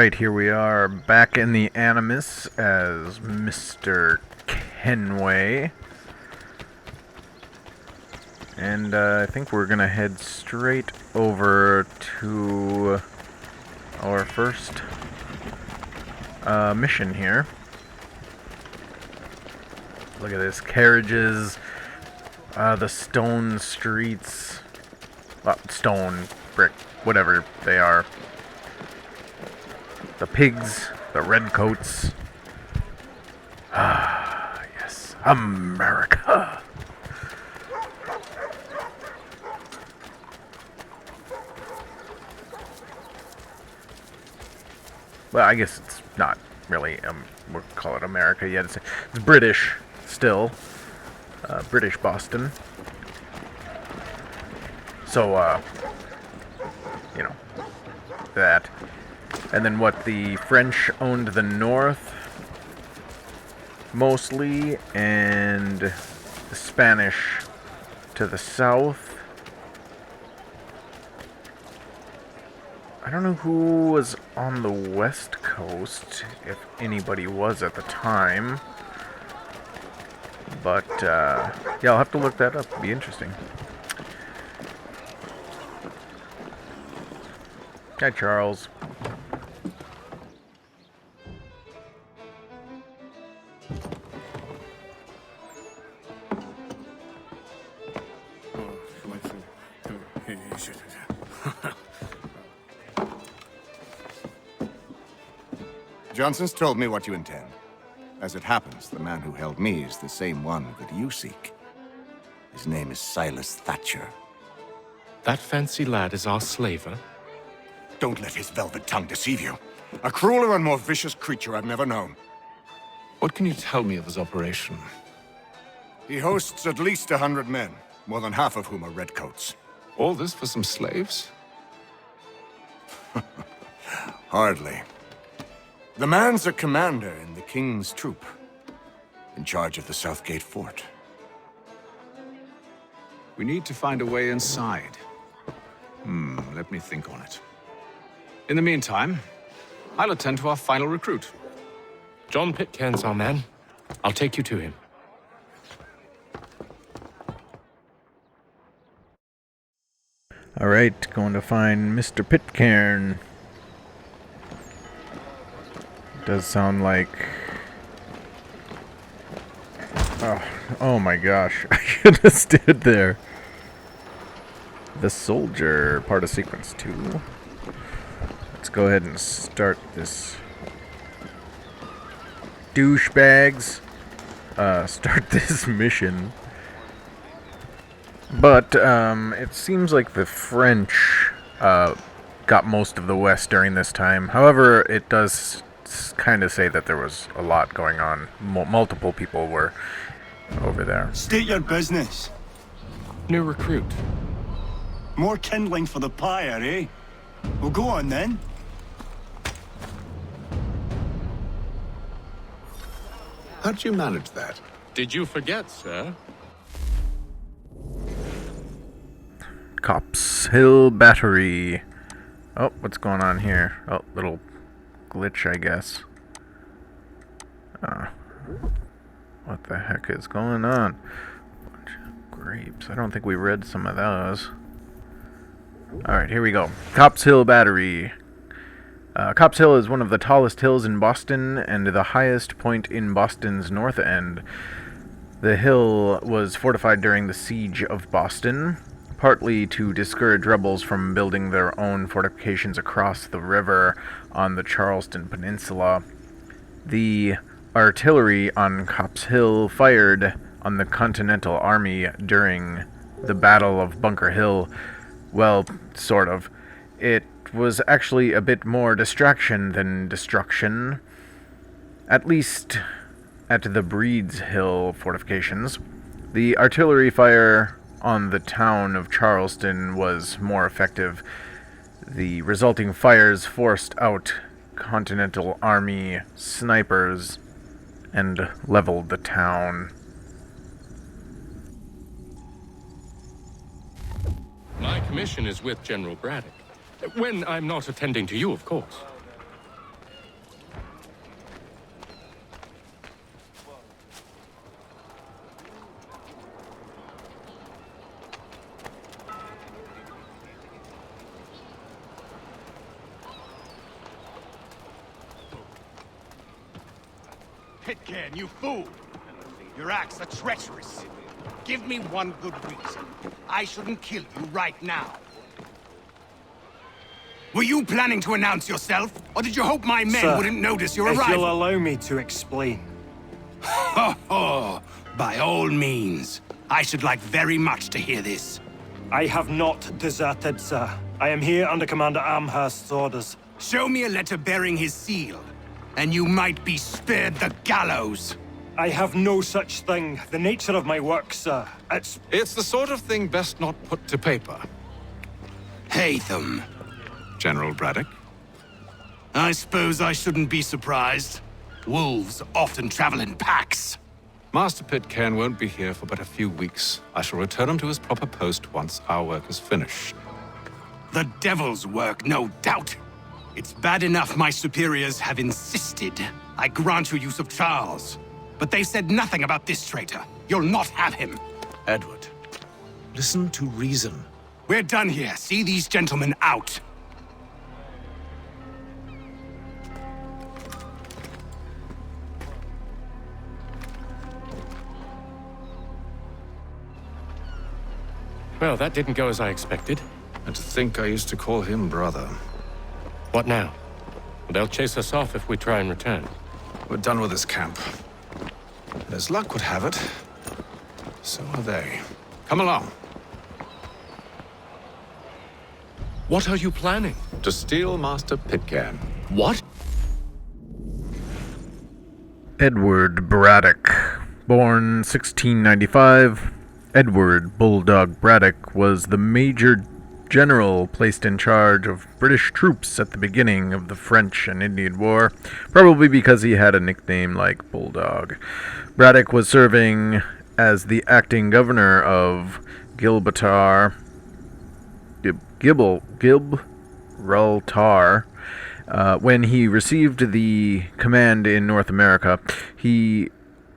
Alright, here we are back in the Animus as Mr. Kenway. And I think we're gonna head straight over to our first mission here. Look at this, carriages, the stone streets, well, stone, brick, whatever they are. The pigs, the redcoats. Ah, yes, America. Well, I guess it's not really, we'll call it America yet. It's British still. British Boston. So, you know, that. And then what, the French owned the north, mostly, and the Spanish to the south. I don't know who was on the west coast, if anybody was at the time. But, yeah, I'll have to look that up. It'll be interesting. Hi, Charles. Johnson's told me what you intend. As it happens, the man who held me is the same one that you seek. His name is Silas Thatcher. That fancy lad is our slaver? Don't let his velvet tongue deceive you. A crueler and more vicious creature I've never known. What can you tell me of his operation? He hosts at least 100 men, more than half of whom are redcoats. All this for some slaves? Hardly. The man's a commander in the King's troop, in charge of the Southgate Fort. We need to find a way inside. Let me think on it. In the meantime, I'll attend to our final recruit. John Pitcairn's our man. I'll take you to him. Alright, going to find Mr. Pitcairn. Does sound like... Oh my gosh, I should have stood there. The soldier, part of sequence 2. Let's go ahead and start this. Douchebags. Start this mission. But, it seems like the French, got most of the West during this time. However, it does kind of say that there was a lot going on. Multiple people were over there. State your business. New recruit. More kindling for the pyre, eh? Well, go on then. How'd you manage that? Did you forget, sir? Cops Hill Battery. Oh, what's going on here? Oh, little glitch, I guess. What the heck is going on? Bunch of grapes. I don't think we read some of those. Alright, here we go. Cops Hill Battery. Cops Hill is one of the tallest hills in Boston and the highest point in Boston's north end. The hill was fortified during the siege of Boston, partly to discourage rebels from building their own fortifications across the river on the Charleston Peninsula. The artillery on Cops Hill fired on the Continental Army during the Battle of Bunker Hill. Well, sort of. It was actually a bit more distraction than destruction, at least at the Breeds Hill fortifications. The artillery fire on the town of Charleston was more effective. The resulting fires forced out Continental Army snipers and leveled the town. My commission is with General Braddock. When I'm not attending to you, of course. Pitcairn, you fool! Your acts are treacherous. Give me one good reason. I shouldn't kill you right now. Were you planning to announce yourself? Or did you hope my men Sir, wouldn't notice your if arrival? you'll allow me to explain. Oh, by all means. I should like very much to hear this. I have not deserted, sir. I am here under Commander Amherst's orders. Show me a letter bearing his seal, and you might be spared the gallows. I have no such thing. The nature of my work, sir. It's the sort of thing best not put to paper. Haythem. General Braddock? I suppose I shouldn't be surprised. Wolves often travel in packs. Master Pitcairn won't be here for but a few weeks. I shall return him to his proper post once our work is finished. The devil's work, no doubt. It's bad enough my superiors have insisted I grant you use of Charles. But they said nothing about this traitor. You'll not have him. Edward, listen to reason. We're done here. See these gentlemen out. Well, that didn't go as I expected. And to think I used to call him brother. What now? They'll chase us off if we try and return. We're done with this camp. And as luck would have it, so are they. Come along. What are you planning? To steal Master Pitcairn. What? Edward Braddock, born 1695. Edward Bulldog Braddock was the Major General placed in charge of British troops at the beginning of the French and Indian War, probably because he had a nickname like Bulldog. Braddock was serving as the acting governor of Gibraltar, when he received the command in North America. He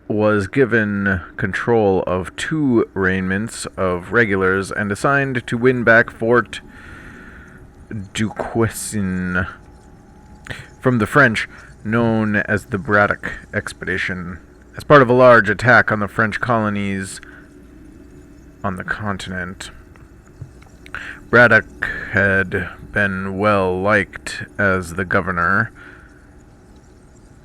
was given control of 2 regiments of regulars and assigned to win back Fort Duquesne from the French, known as the Braddock Expedition, as part of a large attack on the French colonies on the continent. Braddock had been well liked as the governor,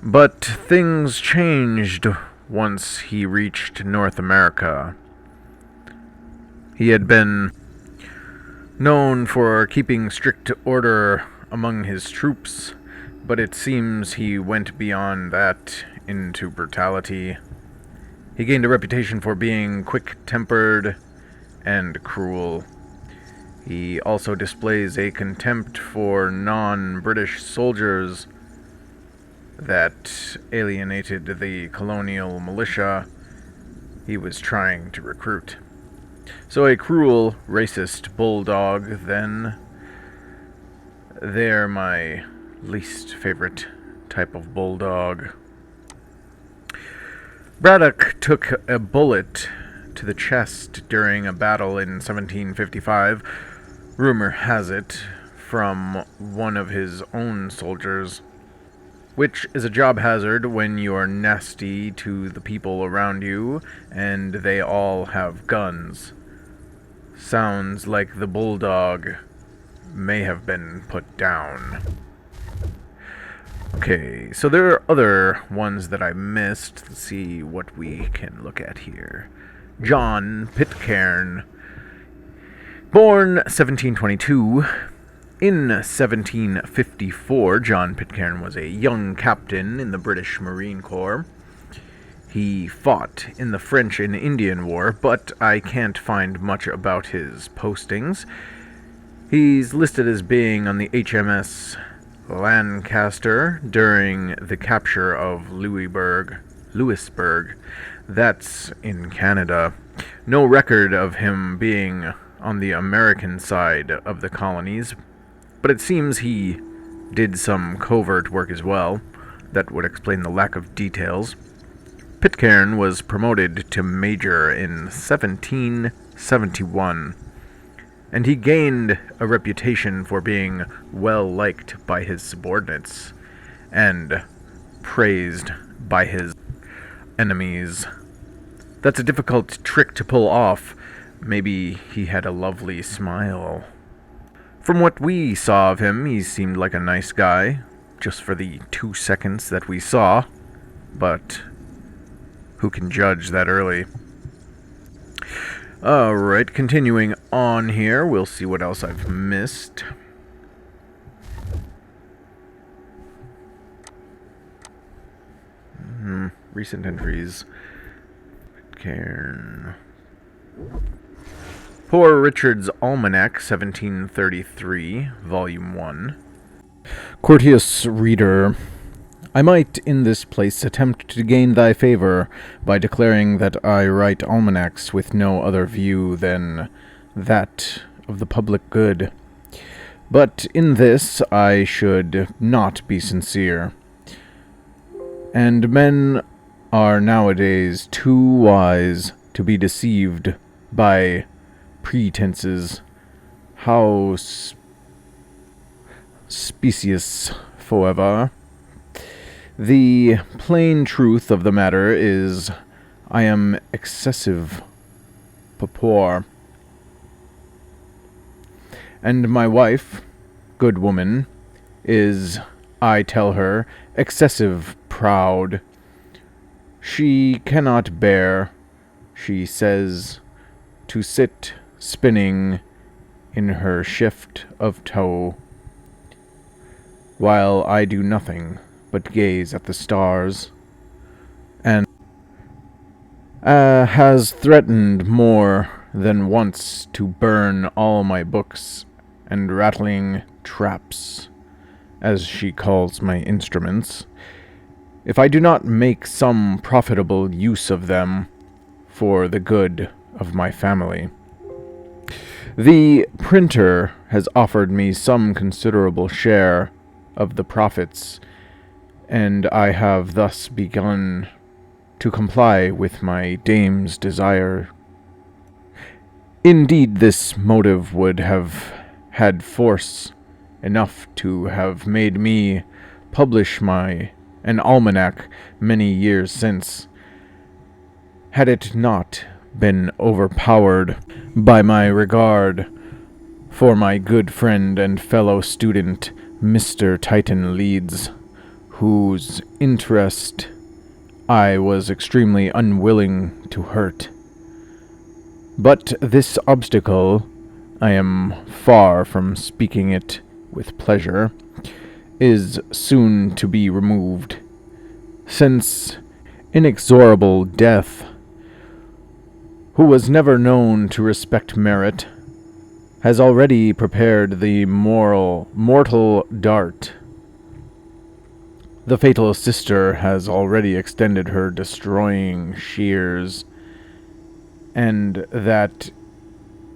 but things changed once he reached North America. He had been known for keeping strict order among his troops, but it seems he went beyond that into brutality. He gained a reputation for being quick-tempered and cruel. He also displays a contempt for non-British soldiers that alienated the colonial militia he was trying to recruit. So a cruel, racist bulldog, then. They're my least favorite type of bulldog. Braddock took a bullet to the chest during a battle in 1755, rumor has it, from one of his own soldiers, which is a job hazard when you're nasty to the people around you and they all have guns. Sounds like the bulldog may have been put down. Okay, so there are other ones that I missed. Let's see what we can look at here. John Pitcairn, born 1722. In 1754, John Pitcairn was a young captain in the British Marine Corps. He fought in the French and Indian War, but I can't find much about his postings. He's listed as being on the HMS Lancaster during the capture of Louisburg. That's in Canada. No record of him being on the American side of the colonies, but it seems he did some covert work as well. That would explain the lack of details. Pitcairn was promoted to major in 1771, and he gained a reputation for being well liked by his subordinates and praised by his enemies. That's a difficult trick to pull off. Maybe he had a lovely smile. From what we saw of him, he seemed like a nice guy, just for the 2 seconds that we saw. But who can judge that early? Alright, continuing on here, we'll see what else I've missed. Recent entries. Cairn. Poor Richard's Almanac, 1733, Volume 1. Courteous reader, I might in this place attempt to gain thy favor by declaring that I write almanacs with no other view than that of the public good. But in this I should not be sincere. And men are nowadays too wise to be deceived by pretenses. How specious forever. The plain truth of the matter is, I am excessive poor. And my wife, good woman, is, I tell her, excessive proud. She cannot bear, she says, to sit spinning in her shift of tow, while I do nothing but gaze at the stars, and has threatened more than once to burn all my books and rattling traps, as she calls my instruments, if I do not make some profitable use of them for the good of my family. The printer has offered me some considerable share of the profits, and I have thus begun to comply with my dame's desire. Indeed, this motive would have had force enough to have made me publish an almanac many years since, had it not been overpowered by my regard for my good friend and fellow student, Mr. Titan Leeds, whose interest I was extremely unwilling to hurt. But this obstacle, I am far from speaking it with pleasure, is soon to be removed, since inexorable death, who was never known to respect merit, has already prepared the mortal dart. The fatal sister has already extended her destroying shears, and that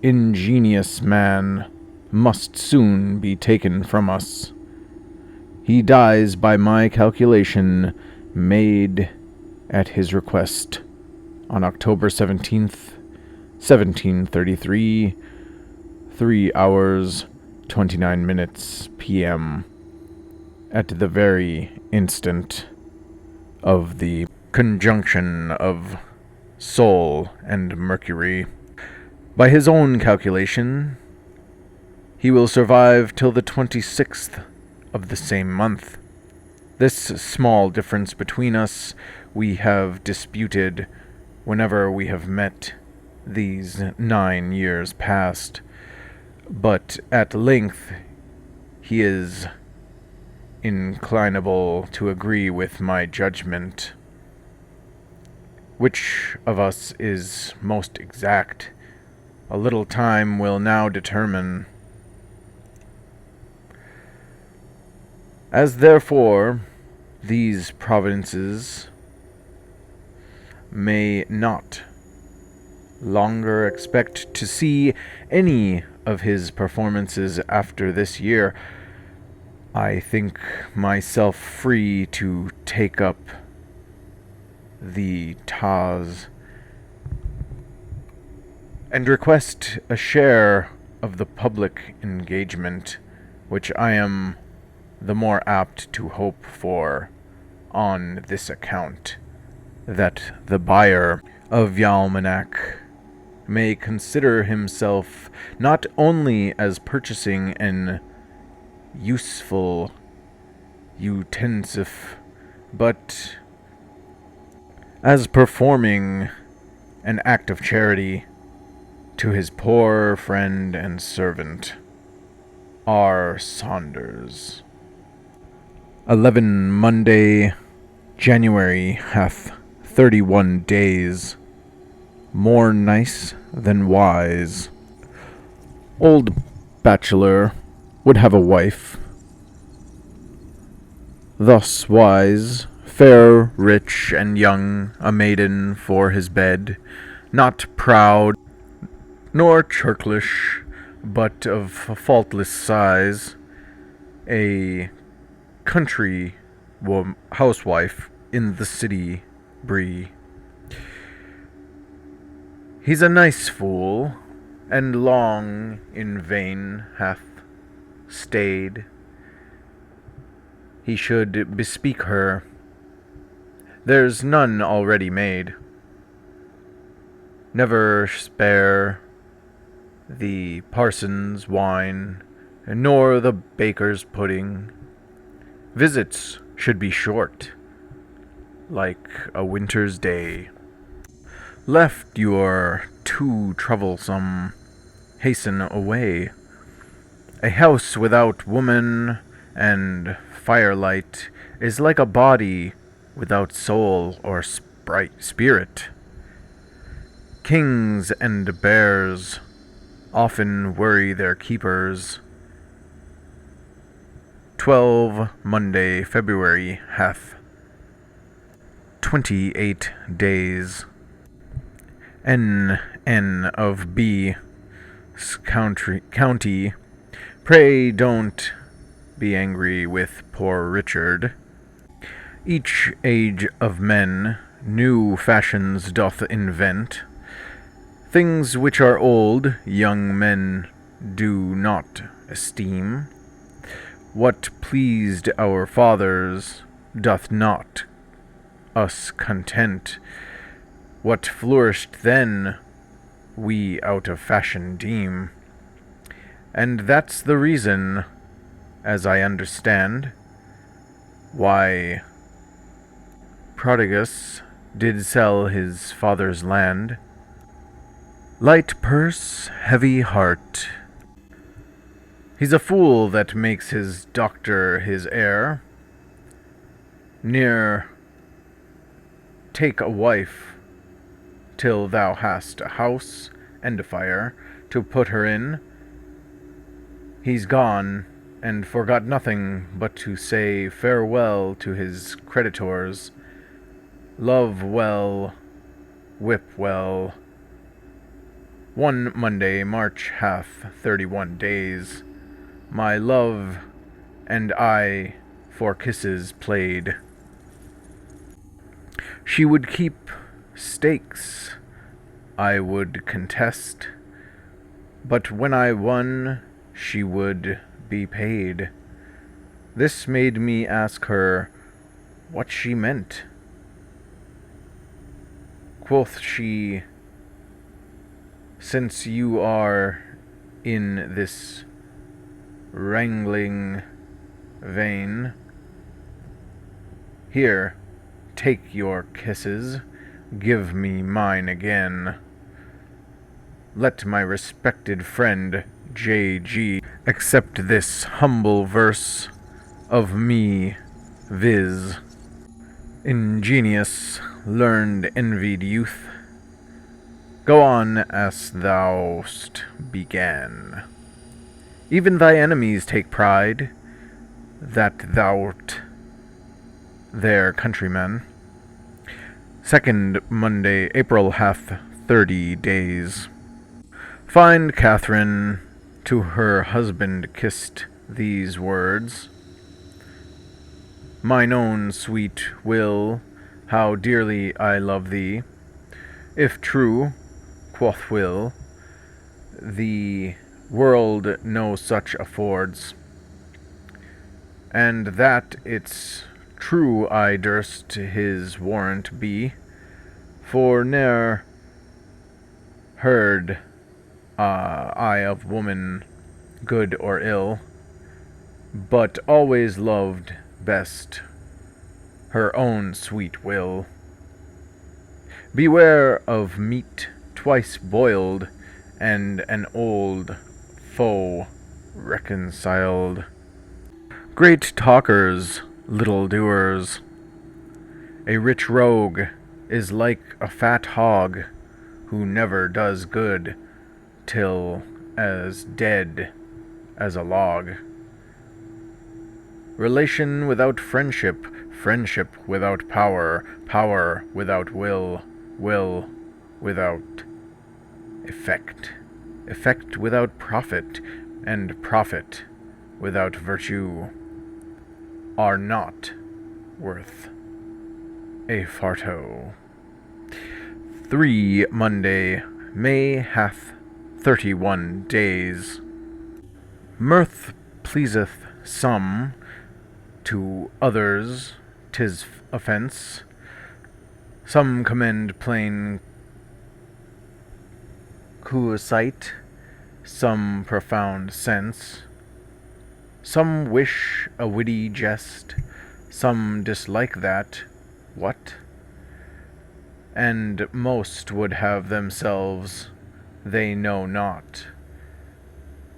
ingenious man must soon be taken from us. He dies by my calculation made at his request on October 17th, 1733, 3 hours, 29 minutes p.m., at the very instant of the conjunction of Sol and Mercury. By his own calculation, he will survive till the 26th of the same month. This small difference between us we have disputed whenever we have met these 9 years past, but at length he is inclinable to agree with my judgment. Which of us is most exact, a little time will now determine. As therefore these providences may not longer expect to see any of his performances after this year, I think myself free to take up the Taz and request a share of the public engagement, which I am the more apt to hope for on this account, that the buyer of Yalmanac may consider himself not only as purchasing an useful utensil, but as performing an act of charity to his poor friend and servant, R. Saunders. 11 Monday, January hath 31 days, more nice than wise. Old bachelor would have a wife, thus wise, fair, rich, and young, a maiden for his bed, not proud, nor churlish, but of faultless size, a country housewife in the city bree. He's a nice fool, and long in vain hath stayed. He should bespeak her. There's none already made. Never spare the parson's wine, nor the baker's pudding. Visits should be short, like a winter's day. Left you're too troublesome, hasten away. A house without woman and firelight is like a body without soul or spirit. Kings and bears often worry their keepers. 12 Monday, February hath 28 days. N of B county. Pray don't be angry with poor Richard. Each age of men new fashions doth invent. Things which are old, young men do not esteem. What pleased our fathers doth not us content. What flourished then, we out of fashion deem. And that's the reason, as I understand, why Prodigus did sell his father's land. Light purse, heavy heart. He's a fool that makes his doctor his heir. Ne'er take a wife till thou hast a house and a fire to put her in. He's gone, and forgot nothing but to say farewell to his creditors. Love well, whip well. 1 Monday, March hath 31 days. My love and I for kisses played. She would keep stakes, I would contest, but when I won, she would be paid. This made me ask her what she meant. Quoth she, since you are in this wrangling vein, here, take your kisses, give me mine again. Let my respected friend J.G. accept this humble verse of me, viz. Ingenious, learned, envied youth, go on as thou'st began. Even thy enemies take pride that thou'rt their countryman. 2nd Monday, April hath 30 days. Find Catherine to her husband kissed these words. Mine own sweet Will, how dearly I love thee. If true, quoth Will, the world no such affords. And that it's true I durst his warrant be, For ne'er heard I of woman good or ill, but always loved best her own sweet will. Beware of meat twice boiled, and an old foe reconciled. Great talkers, little doers. A rich rogue is like a fat hog, who never does good till as dead as a log. Relation without friendship, friendship without power, power without will, will without effect, effect without profit, and profit without virtue are not worth a farto. 3 Monday, May hath 31 days. Mirth pleaseth some, to others 'tis offence. Some commend plain sight, some profound sense. Some wish a witty jest, some dislike that, what? And most would have themselves they know not.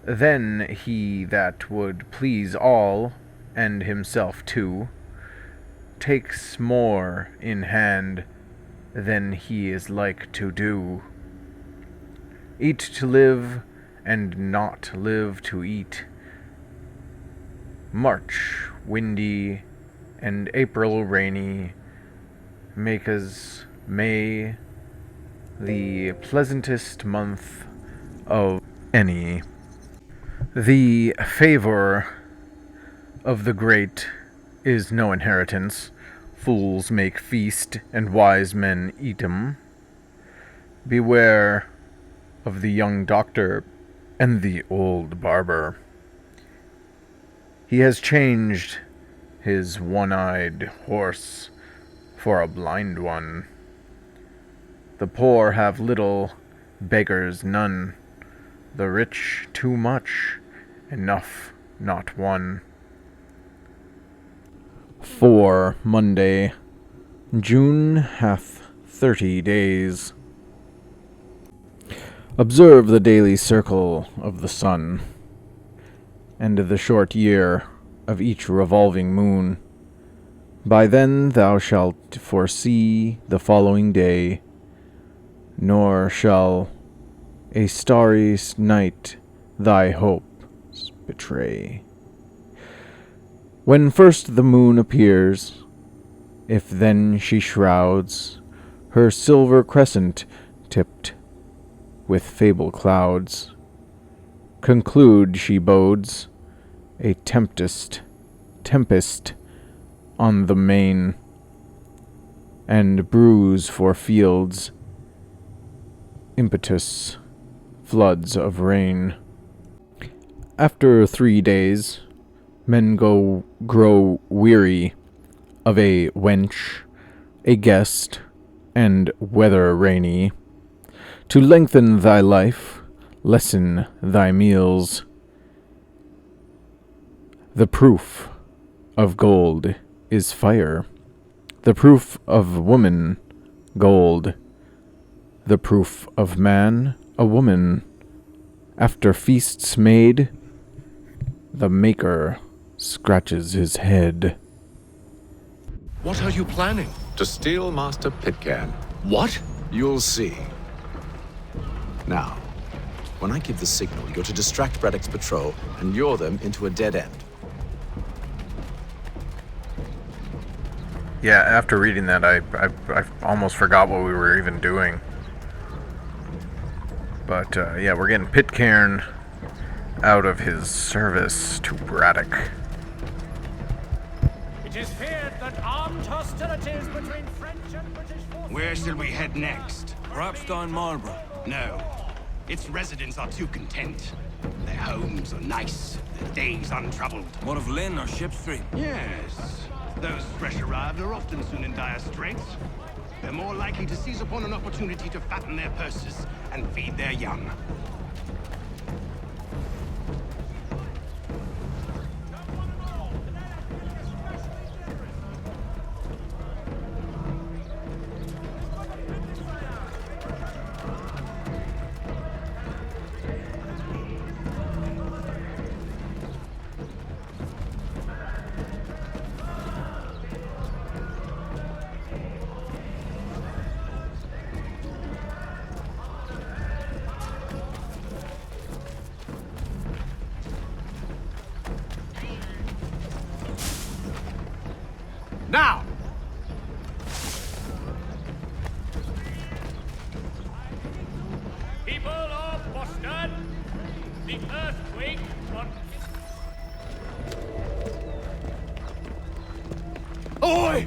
Then he that would please all, and himself too, takes more in hand than he is like to do. Eat to live, and not live to eat. March windy, and April rainy, make as May the pleasantest month of any. The favor of the great is no inheritance. Fools make feast, and wise men eat 'em. Beware of the young doctor and the old barber. He has changed his one-eyed horse for a blind one. The poor have little, beggars none. The rich too much, enough not one. 4 Monday, June hath 30 days. Observe the daily circle of the sun, and the short year of each revolving moon. By then thou shalt foresee the following day, nor shall a starry night thy hopes betray. When first the moon appears, if then she shrouds her silver crescent tipped with fable clouds, conclude she bodes a tempest on the main, and brews for fields impetus floods of rain. After 3 days, men grow weary of a wench, a guest, and weather rainy. To lengthen thy life, lessen thy meals. The proof of gold is fire, the proof of woman, gold, the proof of man, a woman. After feasts made, the maker scratches his head. What are you planning? To steal Master Pitcairn. What? You'll see. Now, when I give the signal, you're to distract Braddock's patrol and lure them into a dead end. Yeah, after reading that, I almost forgot what we were even doing. But, yeah, we're getting Pitcairn out of his service to Braddock. It is feared that armed hostilities between French and British forces... Where shall we head next? Perhaps down Marlborough. No. Its residents are too content. Their homes are nice, their days untroubled. What of Lynn or Ship Street? Yes. Those fresh arrived are often soon in dire straits. they're more likely to seize upon an opportunity to fatten their purses and feed their young. Now! People of Boston, the earthquake on... Oi!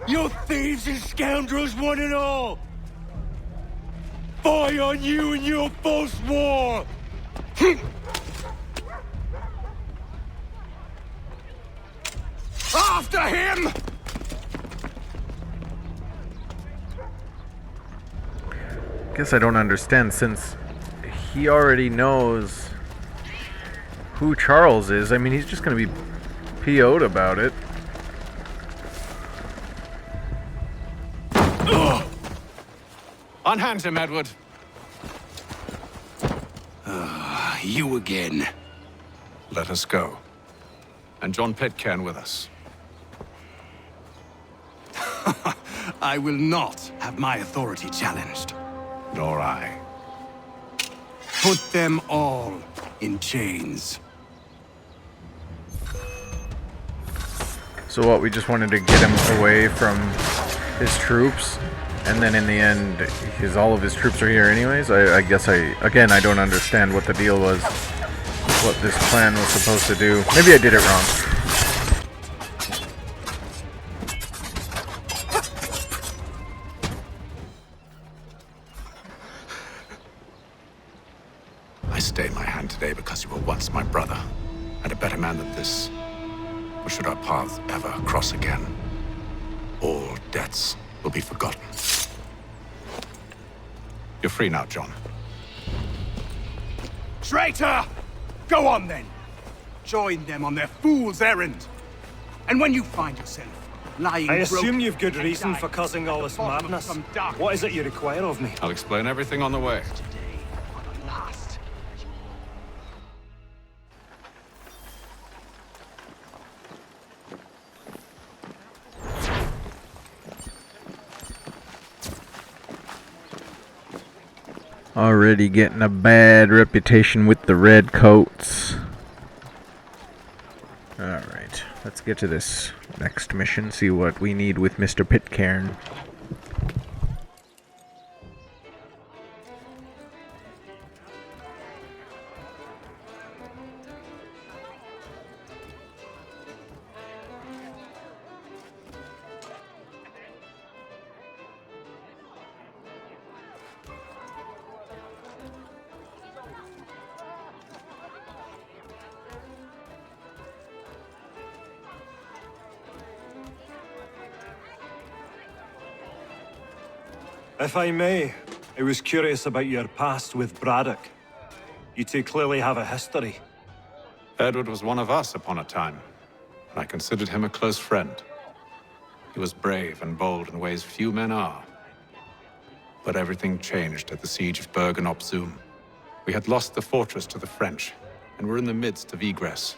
You thieves and scoundrels, one and all! Fie on you and your false war! After him! Guess I don't understand, since he already knows who Charles is. I mean, he's just gonna be PO'd about it. Unhand him, Edward. You again. Let us go. And John Pitcairn with us. I will not have my authority challenged. Nor I. Put them all in chains. So what, we just wanted to get him away from his troops, and then in the end, all of his troops are here anyways? I guess again, I don't understand what the deal was, what this plan was supposed to do. Maybe I did it wrong. I stayed my hand today because you were once my brother, and a better man than this. Or should our paths ever cross again, all debts will be forgotten. You're free now, John. Traitor! Go on then. Join them on their fool's errand. And when you find yourself lying I assume broken you've good and reason dying for causing all at this the bottom of madness. some dark What is it you require of me? I'll explain everything on the way. today for the last. Already getting a bad reputation with the redcoats. Alright, let's get to this next mission, see what we need with Mr. Pitcairn. If I may, I was curious about your past with Braddock. You two clearly have a history. Edward was one of us upon a time, and I considered him a close friend. He was brave and bold in ways few men are. But everything changed at the siege of Bergen op Zoom. We had lost the fortress to the French, and were in the midst of egress.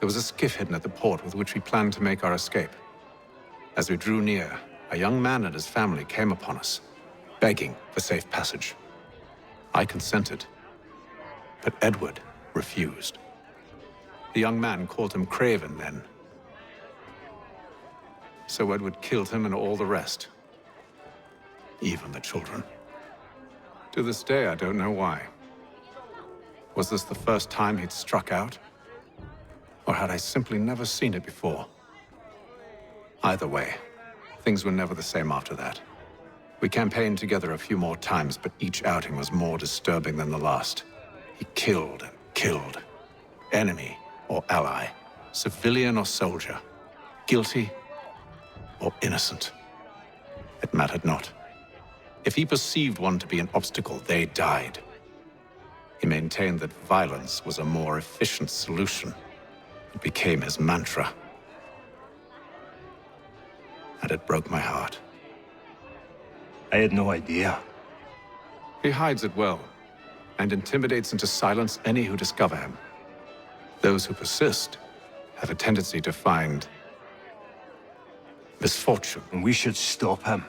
There was a skiff hidden at the port with which we planned to make our escape. As we drew near, a young man and his family came upon us, begging for safe passage. I consented, but Edward refused. The young man called him Craven then. So Edward killed him and all the rest, even the children. To this day, I don't know why. Was this the first time he'd struck out? Or had I simply never seen it before? Either way, things were never the same after that. We campaigned together a few more times, but each outing was more disturbing than the last. He killed and killed. Enemy or ally, civilian or soldier, guilty or innocent. It mattered not. If he perceived one to be an obstacle, they died. He maintained that violence was a more efficient solution. It became his mantra. And it broke my heart. I had no idea. He hides it well, and intimidates into silence any who discover him. Those who persist have a tendency to find misfortune. And we should stop him.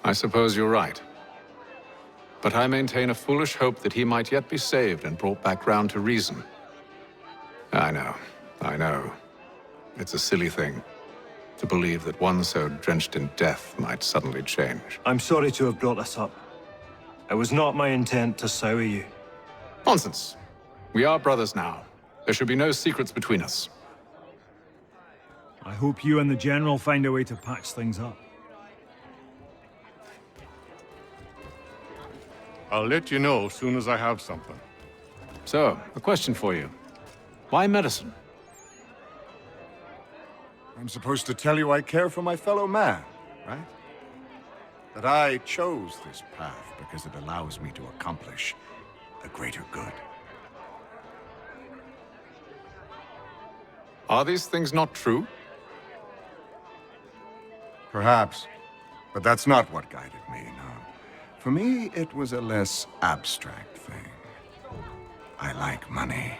I suppose you're right. But I maintain a foolish hope that he might yet be saved and brought back round to reason. I know. It's a silly thing to believe that one so drenched in death might suddenly change. I'm sorry to have brought this up. It was not my intent to sour you. Nonsense. We are brothers now. There should be no secrets between us. I hope you and the General find a way to patch things up. I'll let you know as soon as I have something. So, a question for you. Why medicine? I'm supposed to tell you I care for my fellow man, right? That I chose this path because it allows me to accomplish a greater good. Are these things not true? Perhaps. But that's not what guided me, no. For me, it was a less abstract thing. I like money.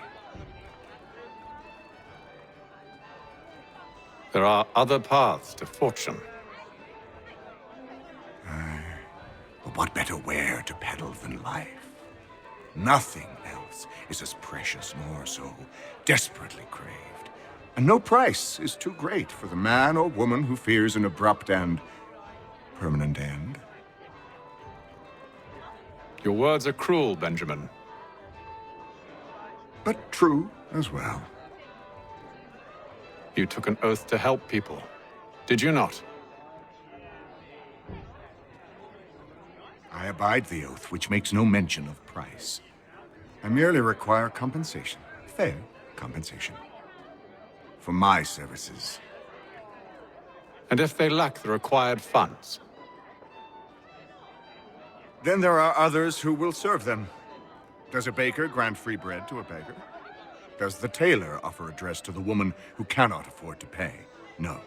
There are other paths to fortune. But what better ware to peddle than life? Nothing else is as precious nor so desperately craved. And no price is too great for the man or woman who fears an abrupt and permanent end. Your words are cruel, Benjamin. But true as well. You took an oath to help people, did you not? I abide the oath, which makes no mention of price. I merely require compensation, fair compensation, for my services. And if they lack the required funds? Then there are others who will serve them. Does a baker grant free bread to a beggar? Does the tailor offer a dress to the woman who cannot afford to pay? No.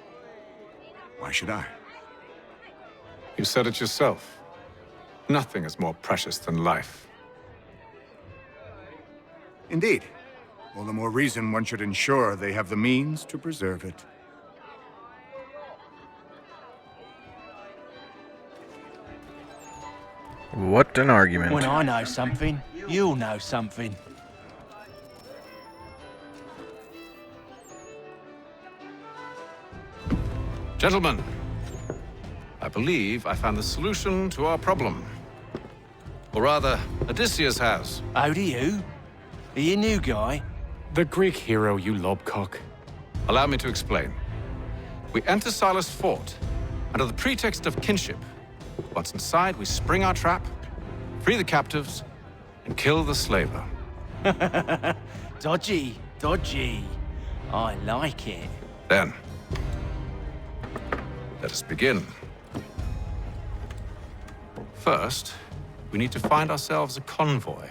Why should I? You said it yourself. Nothing is more precious than life. Indeed. All the more reason one should ensure they have the means to preserve it. What an argument. When I know something, you'll know something. Gentlemen, I believe I found the solution to our problem. Or rather, Odysseus has. Oh, do you? Are you a new guy? The Greek hero, you lobcock. Allow me to explain. We enter Silas' fort, under the pretext of kinship. Once inside, we spring our trap, free the captives, and kill the slaver. Dodgy, dodgy. I like it. Then, let us begin. First, we need to find ourselves a convoy.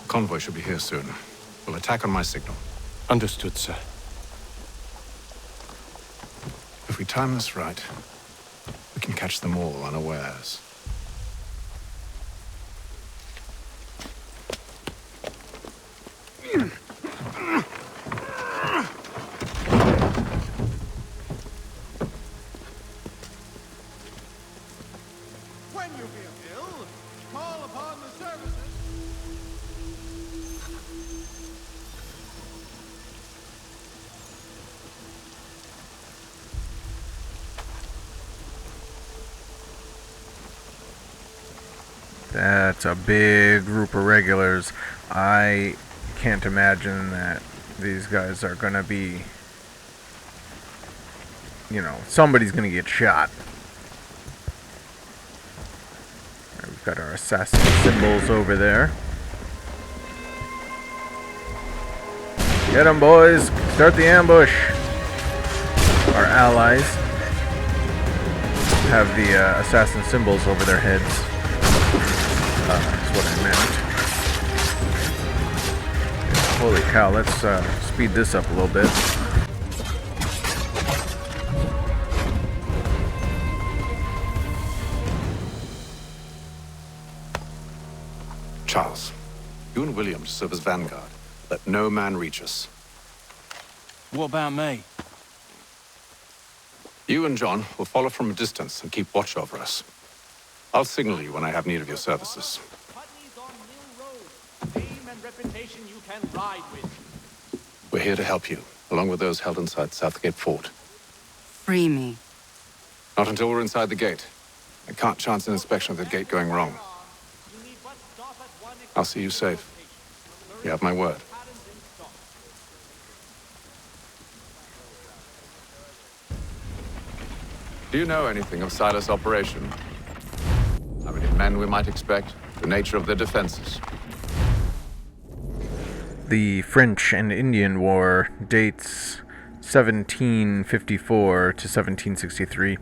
Convoy should be here soon. We'll attack on my signal. Understood, sir. If we time this right, we can catch them all unawares. When you feel ill, call upon the services. That's a big group of regulars. I can't imagine that these guys are gonna be, you know, somebody's gonna get shot. We've got our assassin symbols over there. Get them, boys! Start the ambush! Our allies have the assassin symbols over their heads. That's what I meant. Holy cow, let's speed this up a little bit. Charles, you and William serve as vanguard. Let no man reach us. What about me? You and John will follow from a distance and keep watch over us. I'll signal you when I have need of your services. Putney's on Mill Road. Name and reputation you can ride with. We're here to help you, along with those held inside Southgate Fort. Free me. Not until we're inside the gate. I can't chance an inspection of the gate going wrong. I'll see you safe. You have my word. Do you know anything of Silas' operation? How many men we might expect? The nature of their defenses? The French and Indian War dates 1754 to 1763.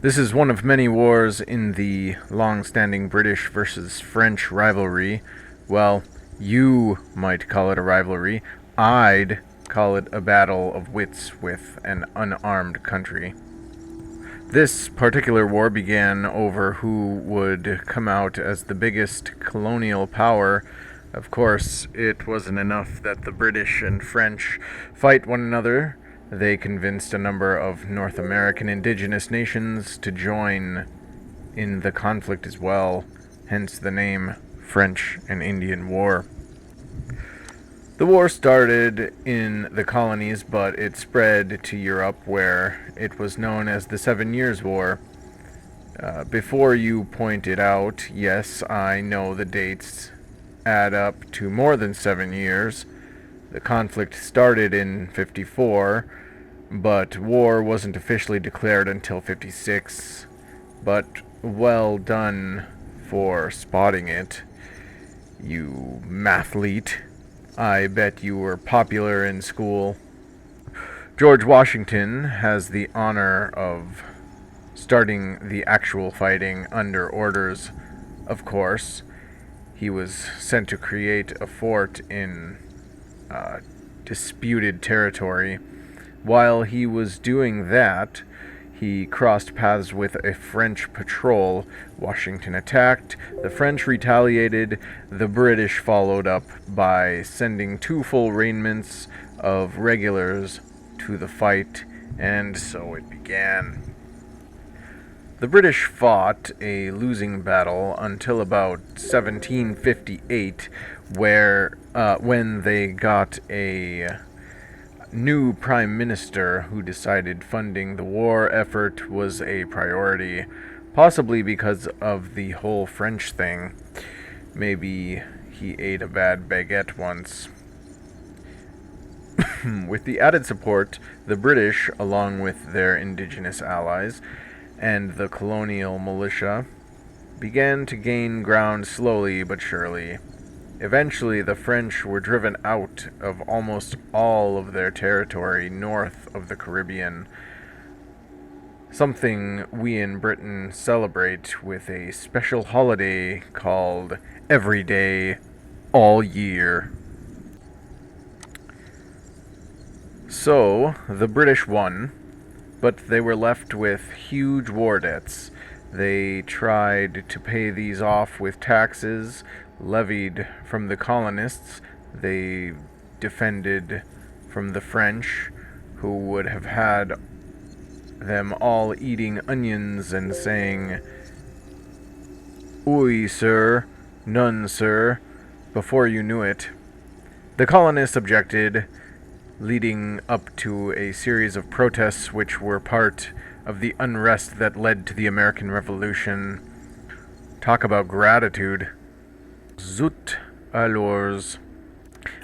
This is one of many wars in the long-standing British versus French rivalry. Well, you might call it a rivalry. I'd call it a battle of wits with an unarmed country. This particular war began over who would come out as the biggest colonial power. Of course, it wasn't enough that the British and French fight one another. They convinced a number of North American indigenous nations to join in the conflict as well, hence the name French and Indian War. The war started in the colonies, but it spread to Europe, where it was known as the 7 Years' War. Before you point it out, yes, I know the dates add up to more than 7 years. The conflict started in 54, but war wasn't officially declared until 56. But well done for spotting it, you mathlete. I bet you were popular in school. George Washington has the honor of starting the actual fighting under orders, of course. He was sent to create a fort in disputed territory. While he was doing that, he crossed paths with a French patrol. Washington attacked, the French retaliated, the British followed up by sending 2 full raiments of regulars to the fight, and so it began. The British fought a losing battle until about 1758, when they got a new prime minister who decided funding the war effort was a priority, possibly because of the whole French thing. Maybe he ate a bad baguette once. With the added support, the British, along with their indigenous allies and the colonial militia, began to gain ground slowly but surely. Eventually, the French were driven out of almost all of their territory north of the Caribbean, something we in Britain celebrate with a special holiday called Every Day, All Year. So, the British won, but they were left with huge war debts. They tried to pay these off with taxes levied from the colonists. They defended from the French, who would have had them all eating onions and saying, "Oui, sir," "None, sir," before you knew it. The colonists objected, leading up to a series of protests which were part of the unrest that led to the American Revolution. Talk about gratitude. Zut alors.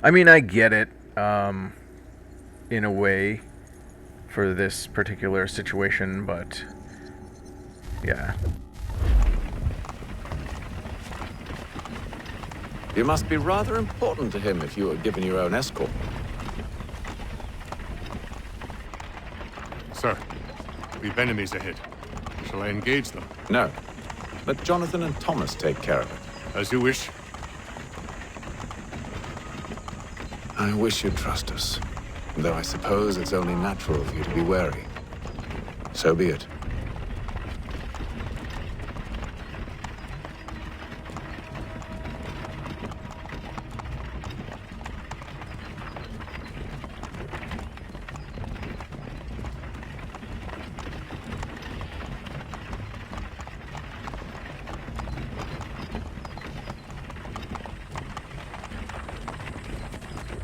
I mean, I get it, in a way, for this particular situation, but yeah. You must be rather important to him if you were given your own escort. Sir, we've enemies ahead. Shall I engage them? No. Let Jonathan and Thomas take care of it. As you wish. I wish you'd trust us. Though I suppose it's only natural for you to be wary. So be it.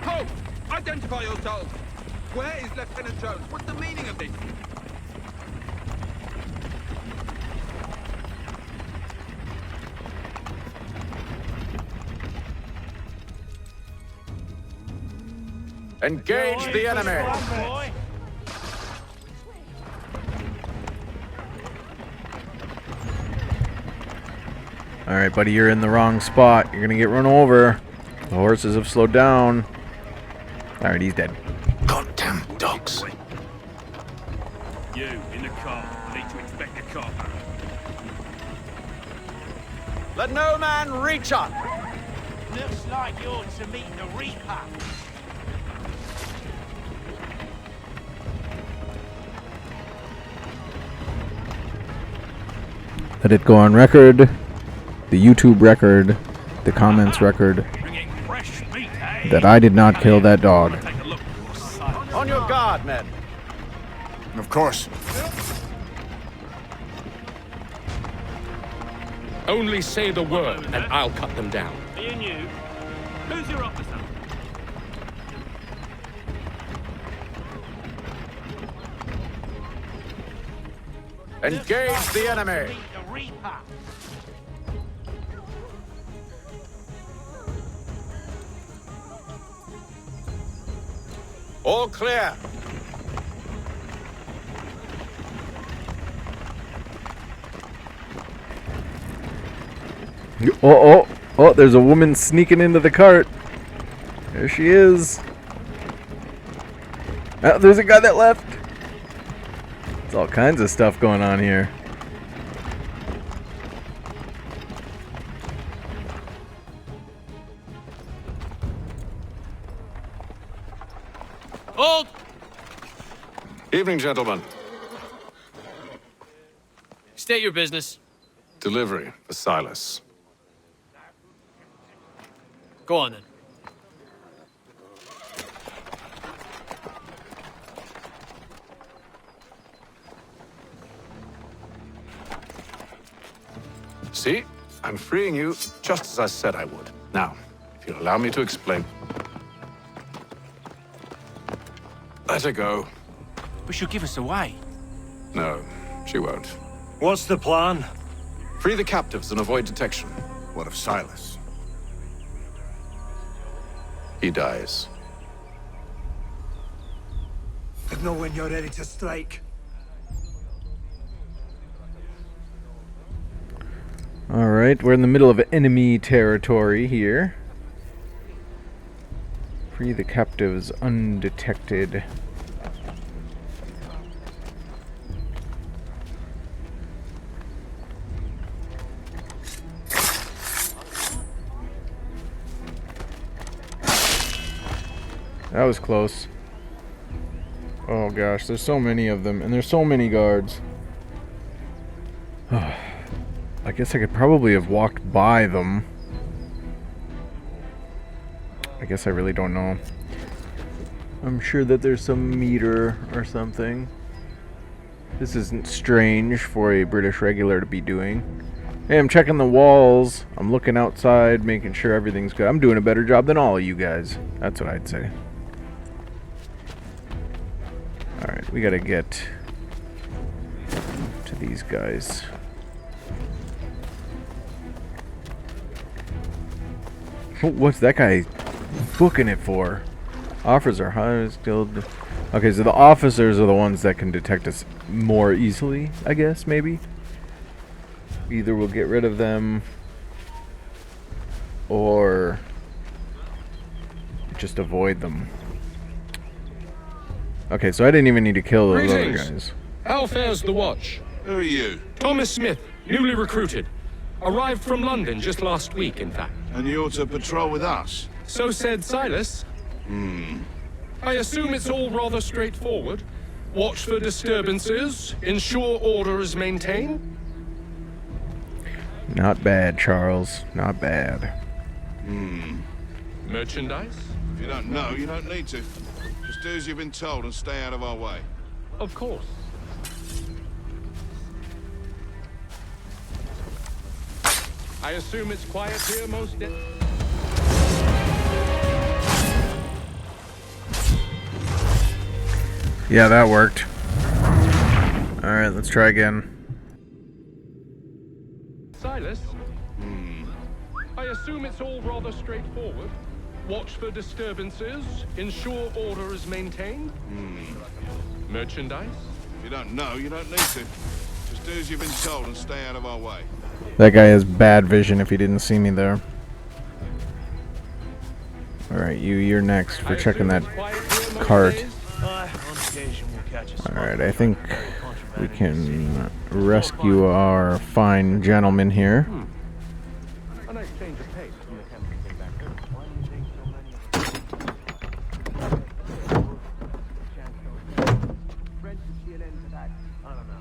Halt! Identify yourselves! Where is Lieutenant Jones? What's the meaning of this? Engage the enemy! Alright, buddy, you're in the wrong spot. You're gonna get run over. The horses have slowed down. Alright, he's dead. Goddamn dogs. You, in the car. I need to inspect the car. Let no man reach up! Looks like you're to meet the Reaper. Let it go on record. The YouTube record. The comments record. That I did not kill that dog. On your guard, men. Of course. Only say the word, and I'll cut them down. Being you, who's your officer? Engage the enemy! Meet the Reaper. All clear! Oh, there's a woman sneaking into the cart. There she is. Oh, there's a guy that left. There's all kinds of stuff going on here. Hold! Evening, gentlemen. State your business. Delivery for Silas. Go on then. See? I'm freeing you just as I said I would. Now, if you'll allow me to explain. Let her go. But she'll give us away. No, she won't. What's the plan? Free the captives and avoid detection. What of Silas? He dies. Let know when you're ready to strike. Alright, we're in the middle of enemy territory here. Free the captives undetected. That was close. Oh gosh, there's so many of them, and there's so many guards. I guess I could probably have walked by them. I guess I really don't know. I'm sure that there's some meter or something. This isn't strange for a British regular to be doing. Hey, I'm checking the walls. I'm looking outside, making sure everything's good. I'm doing a better job than all of you guys. That's what I'd say. Alright, we gotta get to these guys. What's that guy booking it for? Offers are high, skilled. Okay, so the officers are the ones that can detect us more easily, I guess, maybe. Either we'll get rid of them, or just avoid them. Okay, so I didn't even need to kill those other guys. How fares the watch? Who are you? Thomas Smith, newly recruited. Arrived from London just last week, in fact. And you're to patrol with us? So said Silas. I assume it's all rather straightforward. Watch for disturbances, ensure order is maintained. Not bad, Charles. Not bad. Merchandise? If you don't know, you don't need to. Just do as you've been told and stay out of our way. Of course. I assume it's quiet here most days. Yeah, that worked. Alright, let's try again. Silas? I assume it's all rather straightforward. Watch for disturbances, ensure order is maintained. Merchandise? If you don't know, you don't need to. Just do as you've been told and stay out of our way. That guy has bad vision if he didn't see me there. Alright, you're next for checking that cart. Alright, I think we can rescue our fine gentleman here. A nice change of pace from the camp we came back to. Why do you think so many French to see an end to that? I don't know.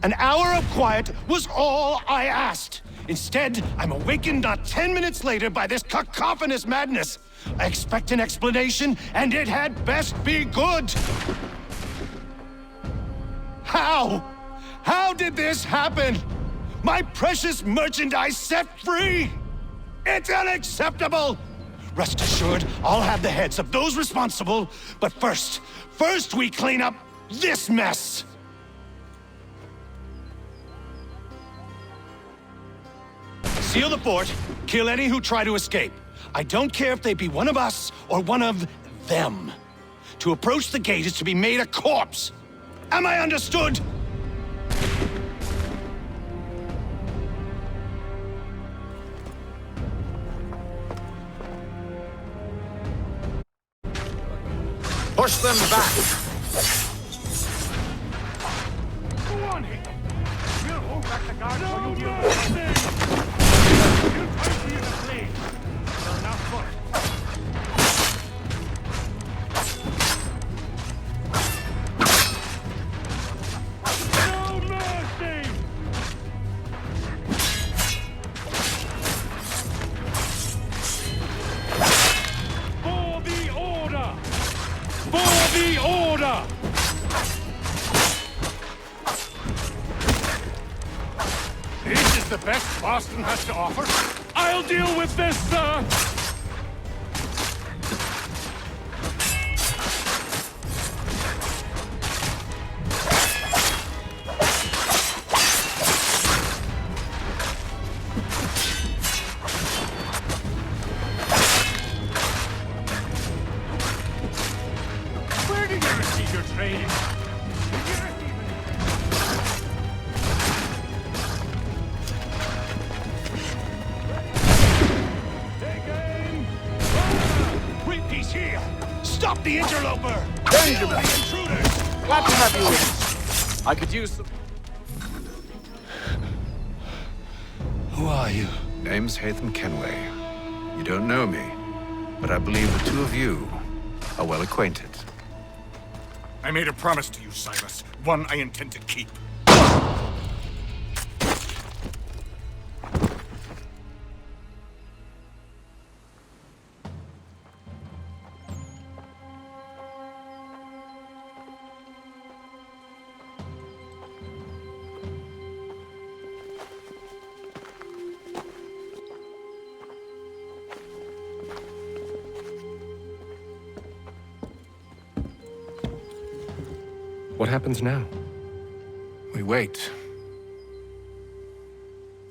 An hour of quiet was all I asked. Instead, I'm awakened not 10 minutes later by this cacophonous madness. I expect an explanation, and it had best be good. How? How did this happen? My precious merchandise set free? It's unacceptable! Rest assured, I'll have the heads of those responsible, but first we clean up this mess! Seal the fort, kill any who try to escape. I don't care if they be one of us or one of them. To approach the gate is to be made a corpse. Am I understood? Push them back! Go on, Haythem. We'll hold back the guards for you deal with them. You'll fight for you to flee. They're not foot. No mercy! For the order! For the order! the best Boston has to offer? I'll deal with this, sir! Where did you receive your training? Stop the interloper! Benjamin! The intruders! Glad to have you with us. I could use some... Who are you? Name's Haythem Kenway. You don't know me, but I believe the two of you are well acquainted. I made a promise to you, Silas. One I intend to keep. What happens now? We wait.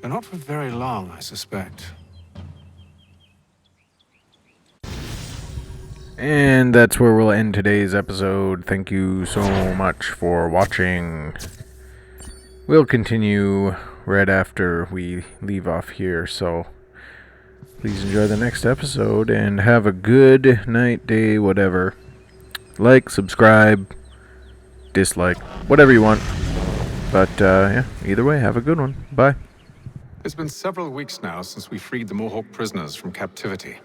But not for very long, I suspect. And that's where we'll end today's episode. Thank you so much for watching. We'll continue right after we leave off here, so please enjoy the next episode and have a good night, day, whatever. Like, subscribe, dislike, whatever you want. But yeah, either way, have a good one. Bye. It's been several weeks now since we freed the Mohawk prisoners from captivity.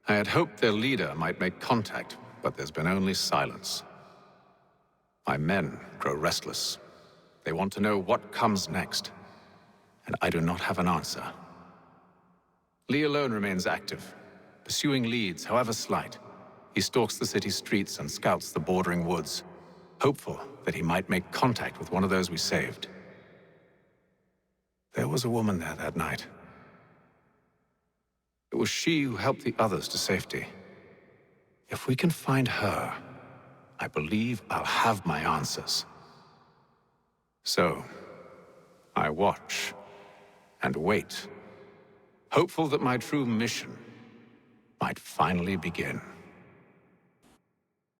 I had hoped their leader might make contact, but there's been only silence. My men grow restless. They want to know what comes next, and I do not have an answer. Lee alone remains active, pursuing leads, however slight. He stalks the city streets and scouts the bordering woods, hopeful that he might make contact with one of those we saved. There was a woman there that night. It was she who helped the others to safety. If we can find her, I believe I'll have my answers. So, I watch and wait, hopeful that my true mission might finally begin.